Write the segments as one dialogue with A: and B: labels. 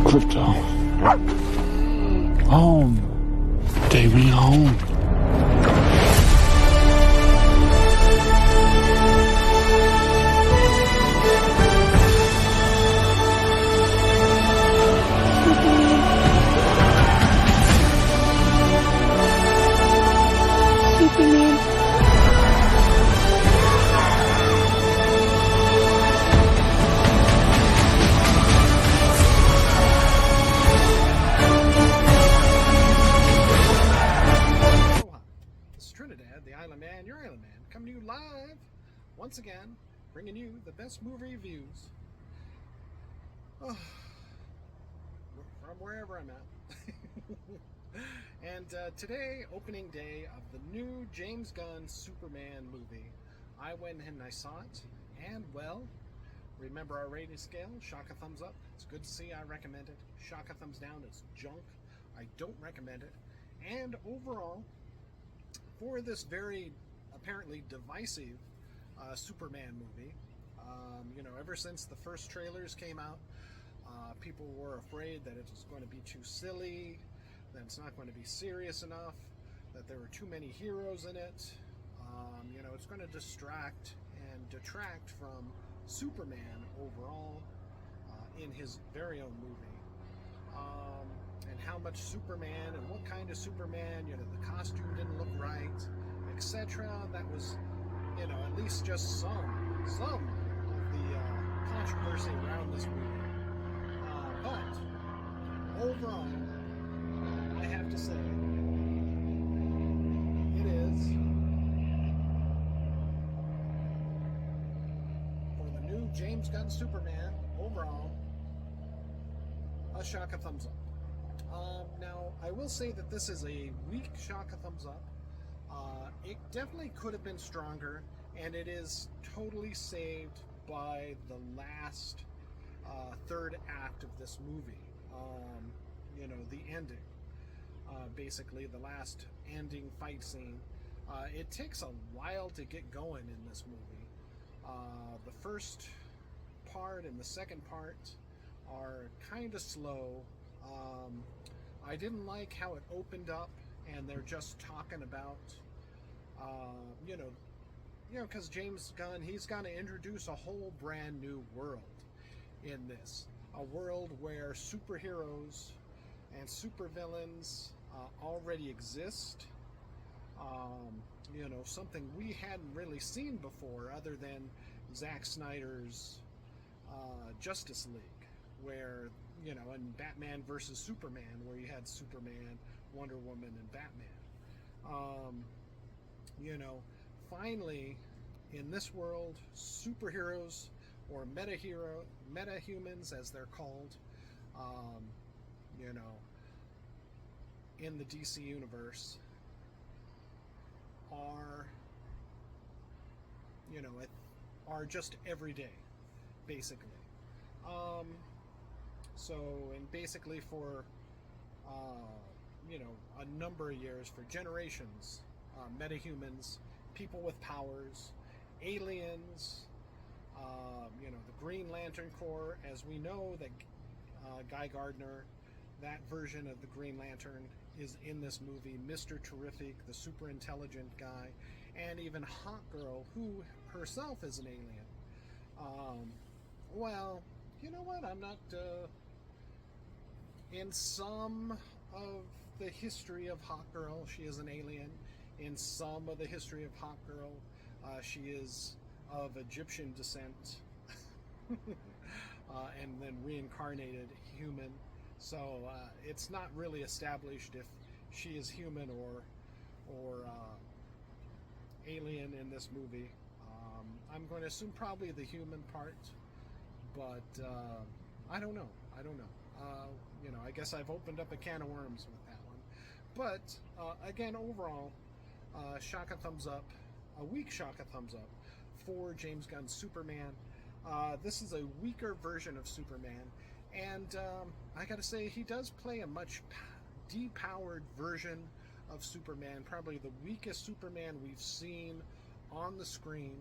A: crypto. Home. Take me home.
B: Trinidad the Islandman, your Islandman, coming to you live once again, bringing you the best movie reviews from wherever I'm at. And today, opening day of the new James Gunn Superman movie. I went and I saw it, and well, remember our rating scale, Shaka Thumbs Up. It's good to see, I recommend it. Shaka Thumbs Down is junk. I don't recommend it. And overall, for this very apparently divisive Superman movie, ever since the first trailers came out, people were afraid that it was going to be too silly, that it's not going to be serious enough, that there were too many heroes in it. It's going to distract and detract from Superman overall in his very own movie. And how much Superman and what kind of Superman, the costume didn't look right, etc. That was, at least just some of the controversy around this movie. But overall, I have to say, it is, for the new James Gunn Superman, overall, a Shaka Thumbs Up. Now, I will say that this is a weak Shaka Thumbs Up. It definitely could have been stronger, and it is totally saved by the last third act of this movie. The ending. Basically, the last ending fight scene. It takes a while to get going in this movie. The first part and the second part are kind of slow. I didn't like how it opened up and they're just talking about, because James Gunn, he's going to introduce a whole brand new world in this. A world where superheroes and supervillains already exist. Something we hadn't really seen before other than Zack Snyder's Justice League, where in Batman versus Superman, where you had Superman, Wonder Woman, and Batman. Finally, in this world, superheroes, or meta-humans as they're called, in the DC universe, are just everyday, basically. And basically for, a number of years, for generations, metahumans, people with powers, aliens, the Green Lantern Corps, as we know that Guy Gardner, that version of the Green Lantern, is in this movie, Mr. Terrific, the super intelligent guy, and even Hawkgirl, who herself is an alien. Well, you know what, I'm not, in some of the history of Hawkgirl, she is an alien. In some of the history of Hawkgirl, she is of Egyptian descent, and then reincarnated human. So it's not really established if she is human or alien in this movie. I'm going to assume probably the human part, but I don't know. I guess I've opened up a can of worms with that one. But again, overall, Shaka Thumbs Up, a weak Shaka Thumbs Up for James Gunn's Superman. This is a weaker version of Superman, and I gotta say, he does play a much depowered version of Superman, probably the weakest Superman we've seen on the screen.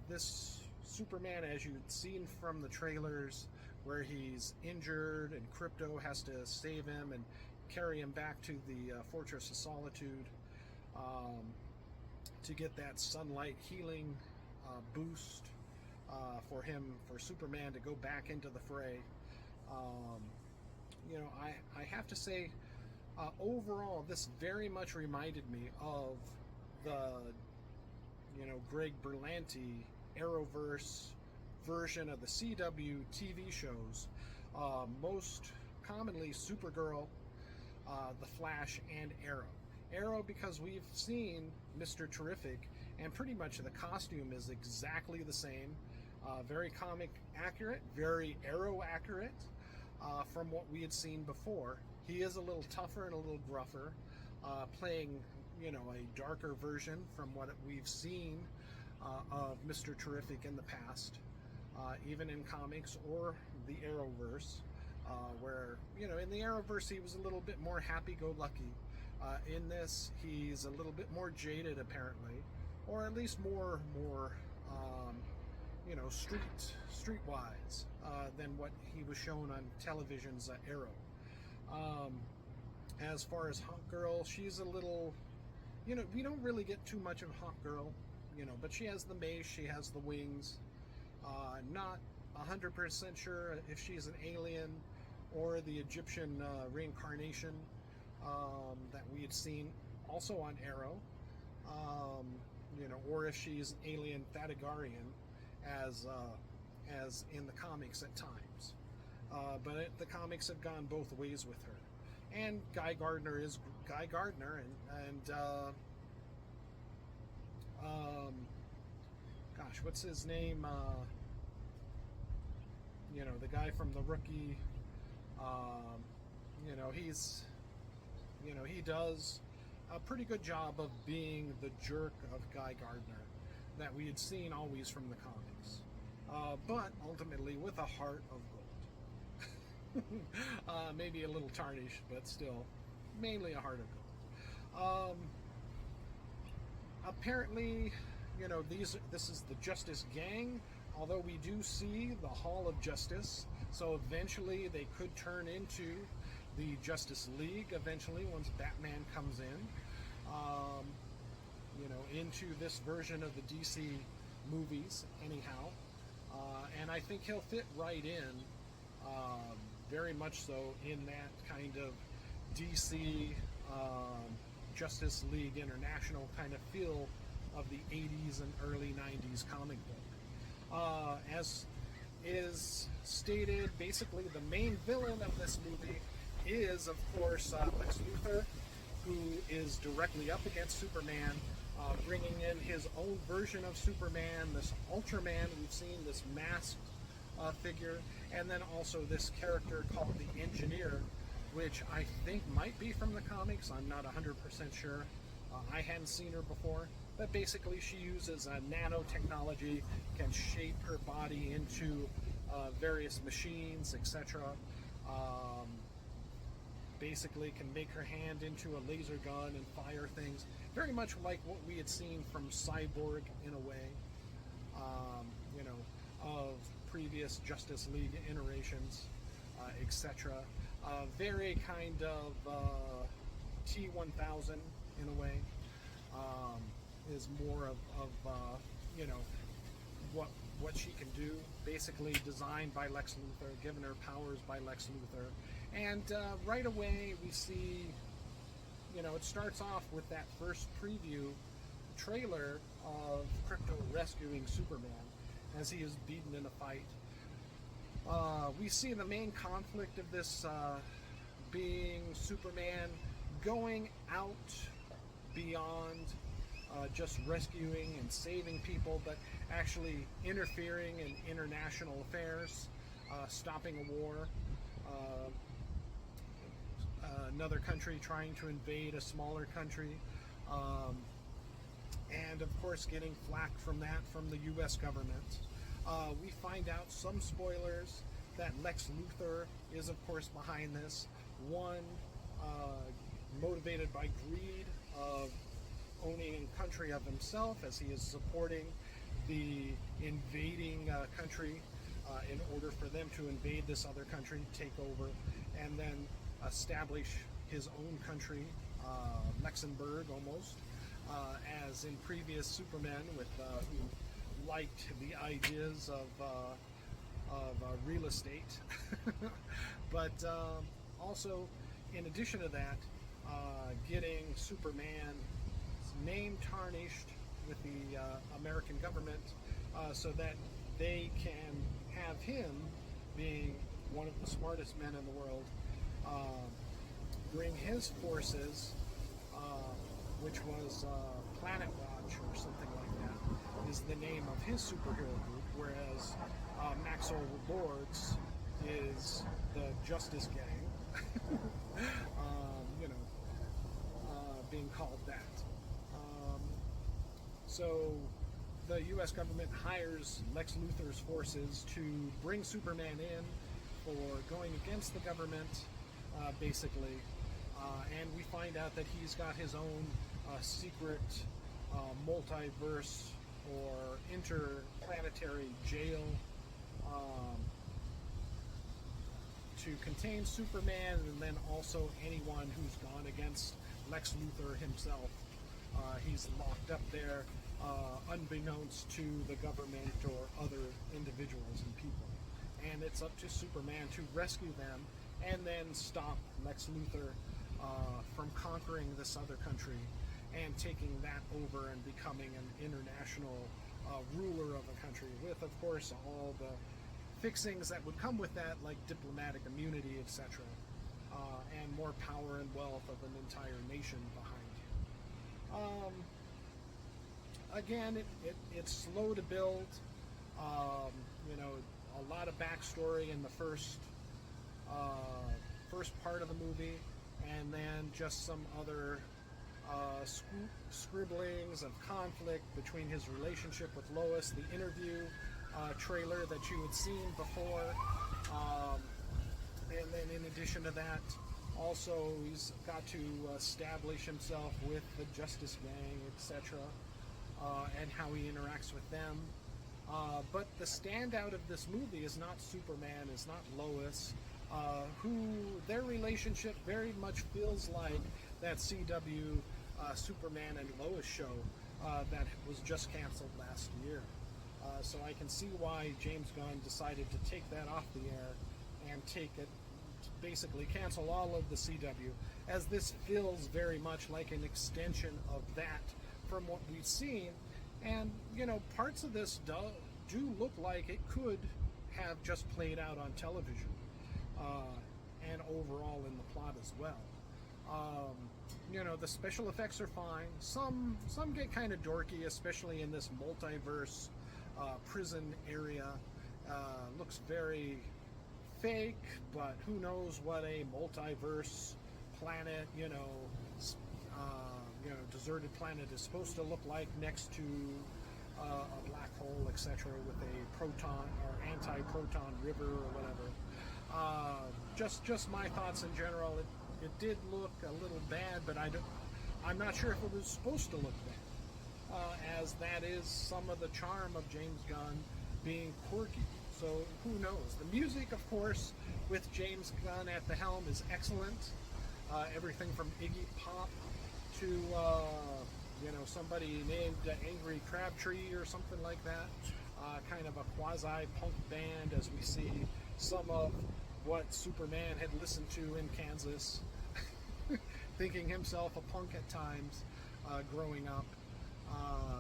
B: This Superman, as you'd seen from the trailers, where he's injured and Crypto has to save him and carry him back to the Fortress of Solitude to get that sunlight healing boost for Superman to go back into the fray. You know, I have to say, overall, this very much reminded me of the, you know, Greg Berlantti Arrowverse version of the CW TV shows, most commonly Supergirl, The Flash, and Arrow. Arrow because we've seen Mr. Terrific, and pretty much the costume is exactly the same. Very comic accurate, very Arrow accurate from what we had seen before. He is a little tougher and a little gruffer, playing, you know, a darker version from what we've seen of Mr. Terrific in the past, even in comics or the Arrowverse, where, you know, in the Arrowverse he was a little bit more happy-go-lucky. In this, he's a little bit more jaded, apparently, or at least more you know, streetwise than what he was shown on television's Arrow. As far as Hawk Girl, she's a little, you know, we don't really get too much of Hawk Girl, you know, but she has the mace, she has the wings. Not 100% sure if she's an alien or the Egyptian reincarnation that we had seen also on Arrow, you know, or if she's an alien Thanagarian, as in the comics at times. But the comics have gone both ways with her. And Guy Gardner is Guy Gardner, and gosh, what's his name? You know, the guy from The Rookie. You know, he's, you know, he does a pretty good job of being the jerk of Guy Gardner that we had seen always from the comics, but ultimately with a heart of gold. Maybe a little tarnished, but still mainly a heart of gold. Apparently, you know, this is the Justice Gang, although we do see the Hall of Justice, so eventually they could turn into the Justice League eventually once Batman comes in, you know, into this version of the DC movies anyhow, and I think he'll fit right in, very much so, in that kind of DC Justice League International kind of feel of the 80s and early 90s comic book. As is stated, basically the main villain of this movie is, of course, Lex Luther, who is directly up against Superman, bringing in his own version of Superman, this Ultraman we've seen, this masked figure, and then also this character called the Engineer, which I think might be from the comics. I'm not 100% sure. I hadn't seen her before, but basically she uses nanotechnology, can shape her body into various machines, etc. Basically can make her hand into a laser gun and fire things, very much like what we had seen from Cyborg in a way, you know, of previous Justice League iterations, etc. Very kind of T-1000 in a way, is more of you know, what she can do, basically designed by Lex Luthor, given her powers by Lex Luthor. And right away we see, you know, it starts off with that first preview trailer of Crypto rescuing Superman as he is beaten in a fight. We see the main conflict of this being Superman going out beyond just rescuing and saving people, but actually interfering in international affairs, stopping a war, another country trying to invade a smaller country, and of course getting flack from that from the US government. We find out some spoilers that Lex Luthor is of course behind this. One, motivated by greed of owning a country of himself, as he is supporting the invading country in order for them to invade this other country, take over, and then establish his own country, Luxembourg almost, as in previous Supermen who liked the ideas of real estate. But also, in addition to that, getting Superman's name tarnished with the American government so that they can have him, being one of the smartest men in the world, bring his forces, which was Planet Watch or something like that, is the name of his superhero group, whereas Maxwell Lords is the Justice Gang, being called that. So the U.S. government hires Lex Luthor's forces to bring Superman in for going against the government, basically. And we find out that he's got his own secret multiverse or interplanetary jail to contain Superman, and then also anyone who's gone against Lex Luthor himself. He's locked up there, unbeknownst to the government or other individuals and people. And it's up to Superman to rescue them and then stop Lex Luthor from conquering this other country and taking that over and becoming an international ruler of a country with, of course, all the fixings that would come with that, like diplomatic immunity, etc., and more power and wealth of an entire nation behind him. Again, it's slow to build. A lot of backstory in the first part of the movie, and then just some other scribblings of conflict between his relationship with Lois, the interview trailer that you had seen before, and then in addition to that, also he's got to establish himself with the Justice Gang, etc., and how he interacts with them. But the standout of this movie is not Superman, is not Lois, who their relationship very much feels like that CW Superman and Lois show that was just canceled last year. So I can see why James Gunn decided to take that off the air and basically cancel all of the CW, as this feels very much like an extension of that from what we've seen. And, parts of this do look like it could have just played out on television, and overall in the plot as well. The special effects are fine. Some get kind of dorky, especially in this multiverse prison area. Looks very fake, but who knows what a multiverse planet, deserted planet is supposed to look like next to a black hole, etc., with a proton or anti-proton river or whatever. Just my thoughts in general. It did look a little bad, but I'm not sure if it was supposed to look bad, as that is some of the charm of James Gunn, being quirky. So who knows? The music, of course, with James Gunn at the helm is excellent. Everything from Iggy Pop to somebody named Angry Crabtree or something like that. Kind of a quasi-punk band, as we see some of what Superman had listened to in Kansas, thinking himself a punk at times growing up.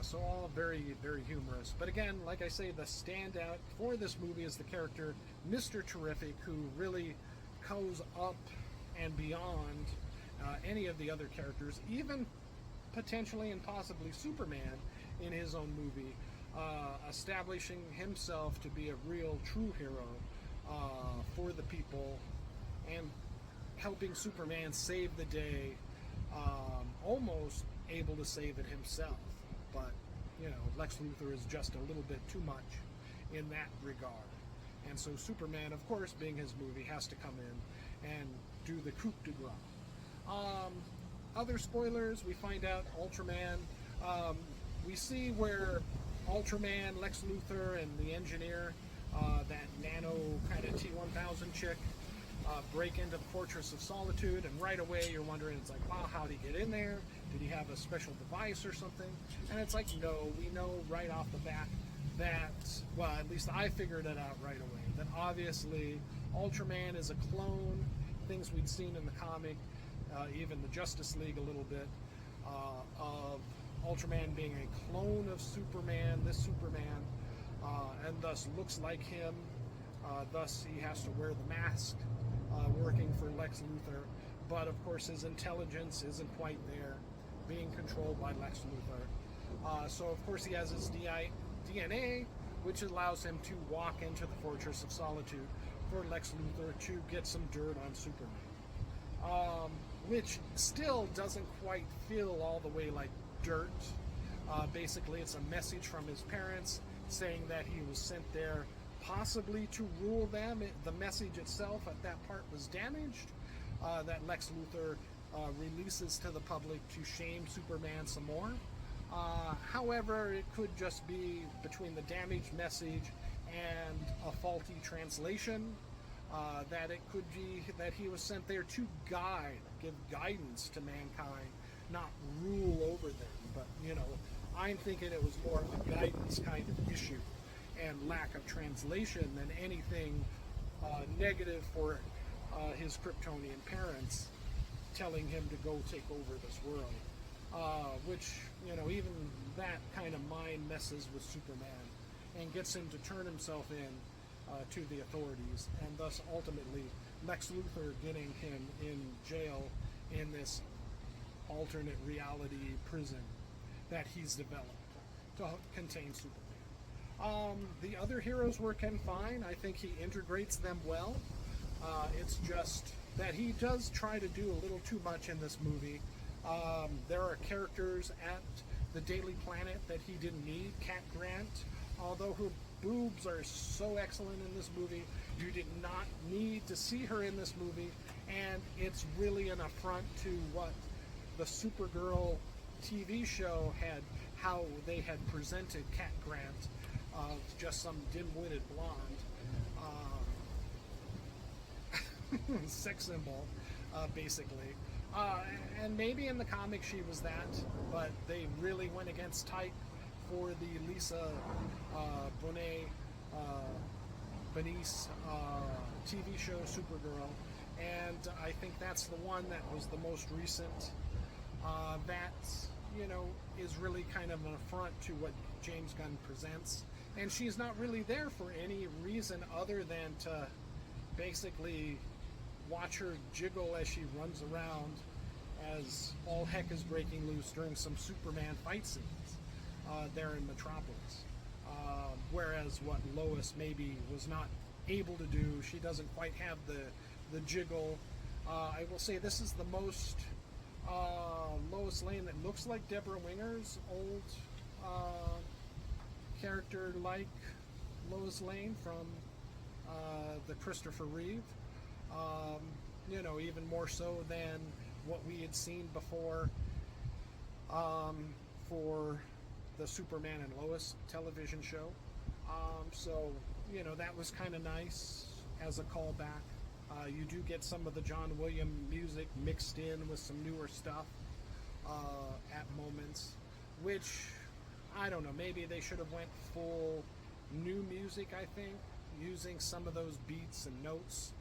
B: So all very, very humorous. But again, like I say, the standout for this movie is the character Mr. Terrific, who really goes up and beyond any of the other characters, even potentially and possibly Superman in his own movie, establishing himself to be a real, true hero for the people and helping Superman save the day, almost able to save it himself. But, Lex Luthor is just a little bit too much in that regard. And so Superman, of course, being his movie, has to come in and do the coup de grace. Other spoilers, we find out Ultraman. We see where Ultraman, Lex Luthor, and the Engineer that nano kind of T-1000 chick, break into the Fortress of Solitude, and right away you're wondering, it's like, wow, how did he get in there? Did he have a special device or something? And it's like, no, we know right off the bat that, well, at least I figured it out right away, that obviously Ultraman is a clone, things we'd seen in the comic, even the Justice League a little bit, of Ultraman being a clone of Superman, this Superman, and thus looks like him, thus he has to wear the mask, working for Lex Luther, but of course his intelligence isn't quite there, being controlled by Lex Luther. So of course he has his DNA, which allows him to walk into the Fortress of Solitude for Lex Luthor to get some dirt on Superman. Which still doesn't quite feel all the way like dirt. Basically it's a message from his parents saying that he was sent there possibly to rule them. The message itself at that part was damaged, that Lex Luthor releases to the public to shame Superman some more. However, it could just be between the damaged message and a faulty translation, that it could be that he was sent there to give guidance to mankind, not rule over them. But, you know, I'm thinking it was more of a guidance kind of issue and lack of translation than anything negative for his Kryptonian parents telling him to go take over this world. Which, you know, even that kind of mind messes with Superman and gets him to turn himself in to the authorities, and thus ultimately Lex Luthor getting him in jail in this alternate reality prison that he's developed to contain Superman. The other heroes work in fine. I think he integrates them well. It's just that he does try to do a little too much in this movie. There are characters at the Daily Planet that he didn't need. Cat Grant, although her boobs are so excellent in this movie, you did not need to see her in this movie, and it's really an affront to what the Supergirl TV show had, how they had presented Cat Grant, just some dim-witted blonde, sex symbol, basically. And maybe in the comic she was that, but they really went against type for the Lisa Bonet TV show Supergirl, and I think that's the one that was the most recent. That, you know, is really kind of an affront to what James Gunn presents, and she's not really there for any reason other than to basically watch her jiggle as she runs around as all heck is breaking loose during some Superman fight scenes there in Metropolis. Whereas what Lois maybe was not able to do, she doesn't quite have the jiggle. I will say this is the most Lois Lane that looks like Deborah Winger's old character, like Lois Lane from the Christopher Reeve. You know, even more so than what we had seen before for the Superman and Lois television show. So, you know, that was kind of nice as a callback. You do get some of the John Williams music mixed in with some newer stuff at moments, which, I don't know, maybe they should have went full new music, I think. Using some of those beats and notes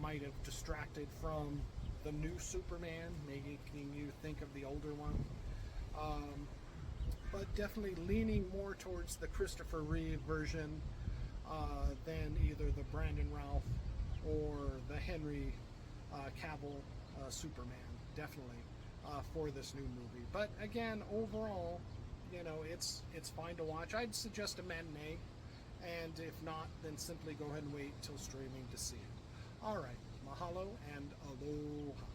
B: might have distracted from the new Superman, making you think of the older one. But definitely leaning more towards the Christopher Reeve version than either the Brandon Routh or the Henry Cavill Superman, definitely, for this new movie. But again, overall, you know, it's fine to watch. I'd suggest a matinee, and if not, then simply go ahead and wait till streaming to see it. All right, mahalo and aloha.